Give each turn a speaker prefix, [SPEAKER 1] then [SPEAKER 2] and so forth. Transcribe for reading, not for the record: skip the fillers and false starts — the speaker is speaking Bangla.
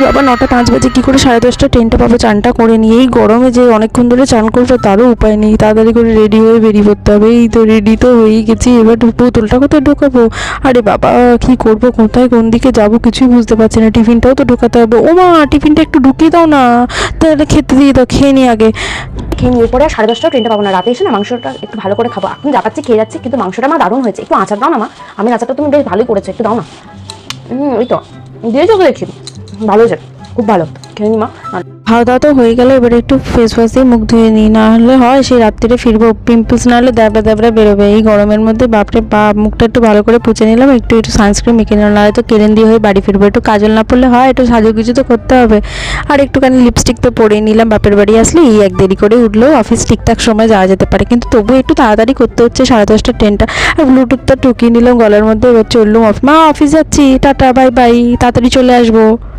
[SPEAKER 1] বাবা 9:05 কী করে 10:30 ট্রেনটা পাবো? চানটা করে নিই, এই গরমে যে অনেকক্ষণ ধরে চান করবো তারও উপায় নেই, তাড়াতাড়ি করে রেডি হয়ে বেরিয়ে পড়তে হবে। এই তো রেডি তো হয়েই গেছি, এবার বোতলটা কোথায় ঢোকাবো? আরে বাবা কী করবো, কোথায় কোন দিকে যাবো কিছুই বুঝতে পারছি না। টিফিনটাও তো ঢোকাতে হবে। ও মা, টিফিনটা একটু ঢুকিয়ে দাও না, তাহলে খেতে দিয়ে দাও, খেয়ে নিই আগে।
[SPEAKER 2] খেয়ে নিয়ে পরে আর 10:30 ট্রেনটা পাবো না, রাতে এসে না মাংসটা একটু ভালো করে খাবো। এখন যাচ্ছি খেয়ে যাচ্ছি, কিন্তু মাংসটা আমার দারুণ হয়েছে। একটু আচার দাও না মা, আমি আচারটা তুমি বেশ ভালোই করেছো, একটু দাও না। ওই তো দিয়েছো তো, দেখি ভালো হয়েছে, খুব ভালো। খেয়ে নি মা।
[SPEAKER 1] খাওয়া দাওয়া তো হয়ে গেলে এবারে একটু ফেস ওয়াশ দিয়ে মুখ ধুয়ে নিই, না হলে হয় সেই রাত্রিরে ফিরবো, পিম্পলস না হলে দ্যাবড়া দ্যাবড়া বেরোবে এই গরমের মধ্যে। বাপরে বাপ, মুখটা একটু ভালো করে পুছে নিলাম, একটু সানস্ক্রিন মেখে নিলাম, নাহলে তো কেরেন দিয়ে হয়ে বাড়ি ফিরবো। একটু কাজল না পড়লে হয়, একটু সাজুগুজু তো করতে হবে। আর একটুখানি লিপস্টিক তো পরেই নিলাম, বাপের বাড়ি আসলে এই এক দেরি করে উঠলেও অফিস ঠিকঠাক সময় যাওয়া যেতে পারে, কিন্তু তবু একটু তাড়াতাড়ি করতে হচ্ছে 10:30 ট্রেনটা। আর ব্লুটুথটা টুকিয়ে নিলাম গলার মধ্যে, এবার চললুম মা অফিস যাচ্ছি, টাটা বাই বাই, তাড়াতাড়ি চলে আসবো।